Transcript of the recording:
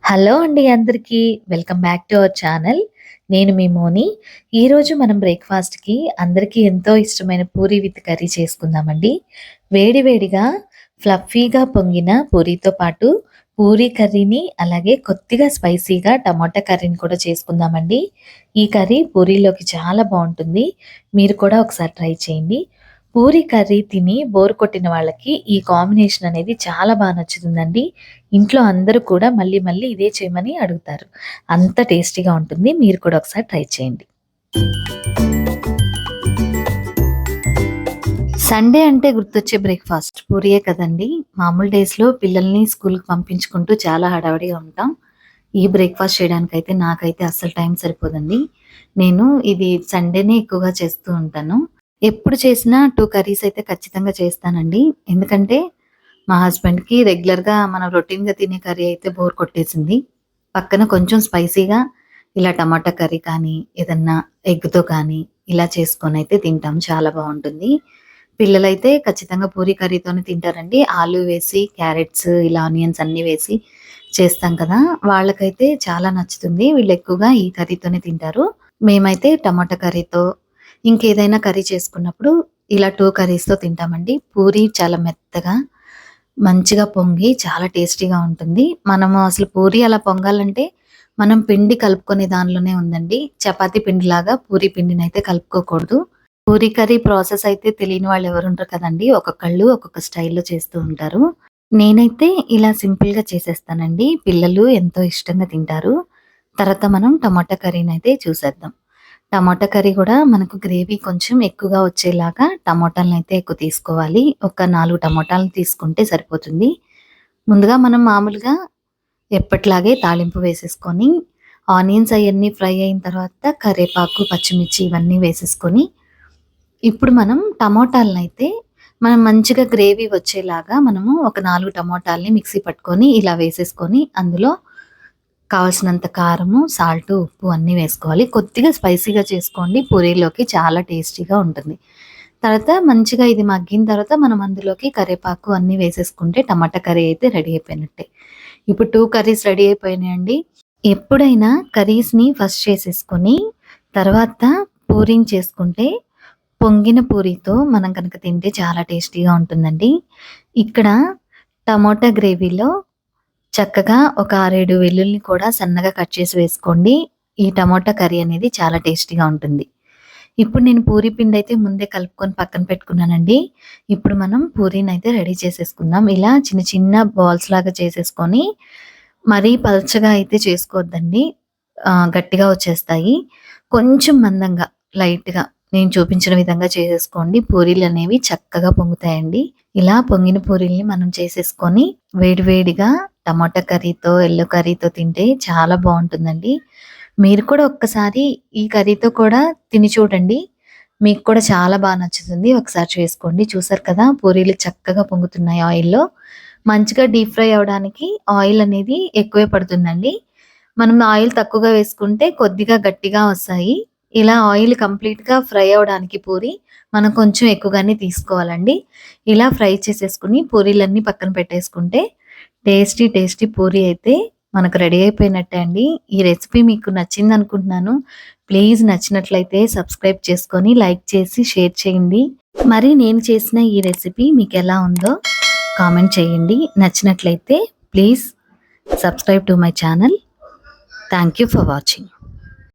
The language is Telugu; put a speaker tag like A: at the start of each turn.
A: హలో అండి అందరికీ. Welcome back to our channel. నేను మీ మోని. ఈరోజు మనం బ్రేక్‌ఫాస్ట్‌కి అందరికీ ఎంతో ఇష్టమైన పూరి విత్ కర్రీ చేసుకుందామండి. వేడి వేడిగా ఫ్లఫీగా పొంగిన పూరీతో పాటు పూరి కర్రీని, అలాగే కొద్దిగా స్పైసీగా టమాటా కర్రీని కూడా చేసుకుందామండి. ఈ కర్రీ పూరీలోకి చాలా బావుంటుంది. మీరు కూడా ఒకసారి ట్రై చేయండి. పూరి కర్రీ తిని బోర్ కొట్టిన వాళ్ళకి ఈ కాంబినేషన్ అనేది చాలా నచ్చుతుందండి. ఇంట్లో అందరూ కూడా మళ్ళీ మళ్ళీ ఇదే చేయమని అడుగుతారు. అంత టేస్టీగా ఉంటుంది. మీరు కూడా ఒకసారి ట్రై చేయండి. సండే అంటే గుర్తొచ్చే బ్రేక్‌ఫాస్ట్ పూరియే కదండీ! మామూలు డేస్‌లో పిల్లల్ని స్కూలుకి పంపించుకుంటూ చాలా హడావిడిగా ఉంటాం. ఈ బ్రేక్‌ఫాస్ట్ చేయడానికైతే నాకైతే అస్సలు టైం సరిపోదండి. నేను ఇది సండేనే ఎక్కువగా చేస్తూ ఉంటాను. ఎప్పుడు చేసినా 2 కర్రీస్ అయితే ఖచ్చితంగా చేస్తానండి. ఎందుకంటే మా హస్బెండ్‌కి రెగ్యులర్‌గా మనం రొటీన్‌గా తినే కర్రీ అయితే బోర్ కొట్టేసింది. పక్కన కొంచెం స్పైసీగా ఇలా టమాటా కర్రీ కానీ, ఏదన్నా ఎగ్‌తో కానీ ఇలా చేసుకొనైతే తింటాం. చాలా బావుంటుంది. పిల్లలైతే ఖచ్చితంగా పూరి కర్రీతోనే తింటారండి. ఆలు వేసి, క్యారెట్స్ ఇలా ఆనియన్స్ అన్నీ వేసి చేస్తాం కదా! వాళ్ళకైతే చాలా నచ్చుతుంది. వీళ్ళు ఎక్కువగా ఈ కర్రీతోనే తింటారు. మేమైతే టమాటా కర్రీతో ఇంకేదైనా కర్రీ చేసుకున్నప్పుడు ఇలా 2 కర్రీస్‌తో తింటామండి. పూరి చాలా మెత్తగా మంచిగా పొంగి చాలా టేస్టీగా ఉంటుంది. మనము అసలు పూరి అలా పొంగాలంటే మనం పిండి కలుపుకునే దానిలోనే ఉందండి. చపాతీ పిండిలాగా పూరి పిండినైతే కలుపుకోకూడదు. పూరి కర్రీ ప్రాసెస్ అయితే తెలియని వాళ్ళు ఎవరుండరు కదండీ! ఒక్కొక్కళ్ళు ఒక్కొక్క స్టైల్‌లో చేస్తూ ఉంటారు. నేనైతే ఇలా సింపుల్‌గా చేసేస్తానండి. పిల్లలు ఎంతో ఇష్టంగా తింటారు. తర్వాత మనం టమాటా కర్రీనైతే చూసేద్దాం. టమాటా కర్రీ గూడా మనకు గ్రేవీ కొంచెం ఎక్కువగా వచ్చేలాగా టమాటాలనైతే ఎక్కువ తీసుకోవాలి. ఒక 4 టమాటాలను తీసుకుంటే సరిపోతుంది. ముందుగా మనం మామూలుగా ఎప్పటిలాగే తాలింపు వేసేసుకొని, ఆనియన్స్ అయన్నీ ఫ్రై అయిన తర్వాత కరివేపాకు, పచ్చిమిర్చి ఇవన్నీ వేసేసుకొని, ఇప్పుడు మనం టమోటాలనైతే మనం మంచిగా గ్రేవీ వచ్చేలాగా మనము ఒక 4 టమోటాలని మిక్సీ పట్టుకొని ఇలా వేసేసుకొని, అందులో కావాల్సినంత కారము, సాల్టు, ఉప్పు అన్నీ వేసుకోవాలి. కొద్దిగా స్పైసీగా చేసుకోండి. పూరీలోకి చాలా టేస్టీగా ఉంటుంది. తర్వాత మంచిగా ఇది మగ్గిన తర్వాత మనం అందులోకి కరివేపాకు అన్నీ వేసేసుకుంటే టమాటా కర్రీ అయితే రెడీ అయిపోయినట్టే. ఇప్పుడు 2 కర్రీస్ రెడీ అయిపోయినాయండి. ఎప్పుడైనా కర్రీస్‌ని ఫస్ట్ చేసేసుకొని తర్వాత పూరీని చేసుకుంటే పొంగిన పూరీతో మనం గనక తింటే చాలా టేస్టీగా ఉంటుందండి. ఇక్కడ టమోటా గ్రేవీలో చక్కగా ఒక 6, 7 వెల్లుల్లిని కూడా సన్నగా కట్ చేసి వేసుకోండి. ఈ టమోటా కర్రీ అనేది చాలా టేస్టీగా ఉంటుంది. ఇప్పుడు నేను పూరి పిండయితే ముందే కలుపుకొని పక్కన పెట్టుకున్నానండి. ఇప్పుడు మనం పూరీనైతే రెడీ చేసేసుకుందాం. ఇలా చిన్న చిన్న బాల్స్ లాగా చేసేసుకొని, మరీ పల్చగా అయితే చేసుకోవద్దండి. గట్టిగా వచ్చేస్తాయి. కొంచెం మందంగా, లైట్‌గా నేను చూపించిన విధంగా చేసేసుకోండి. పూరీలనేవి చక్కగా పొంగుతాయండి. ఇలా పొంగిన పూరీల్ని మనం చేసేసుకొని, వేడి వేడిగా టమాటా కర్రీతో, యెల్లో కర్రీతో తింటే చాలా బావుంటుందండి. మీరు కూడా ఒక్కసారి ఈ కర్రీతో కూడా తిని చూడండి. మీకు కూడా చాలా నచ్చుతుంది. ఒకసారి చేసుకోండి. చూసారు కదా! పూరీలు చక్కగా పొంగుతున్నాయి ఆయిల్‌లో. మంచిగా డీప్ ఫ్రై అవ్వడానికి ఆయిల్ అనేది ఎక్కువే పడుతుందండి. మనం ఆయిల్ తక్కువగా వేసుకుంటే కొద్దిగా గట్టిగా వస్తాయి. ఇలా ఆయిల్ కంప్లీట్‌గా ఫ్రై అవ్వడానికి పూరి మనం కొంచెం ఎక్కువగానే తీసుకోవాలండి. ఇలా ఫ్రై చేసేసుకొని పూరీలన్నీ పక్కన పెట్టేసుకుంటే టేస్టీ టేస్టీ పూరి అయితే మనకు రెడీ అయిపోయినట్టే అండి. ఈ రెసిపీ మీకు నచ్చిందనుకుంటున్నాను. ప్లీజ్ నచ్చినట్లయితే సబ్స్క్రైబ్ చేసుకొని, లైక్ చేసి, షేర్ చేయండి. మరి నేను చేసిన ఈ రెసిపీ మీకెలా ఉందో కామెంట్ చేయండి. నచ్చినట్లయితే please subscribe to my channel. Thank you for watching.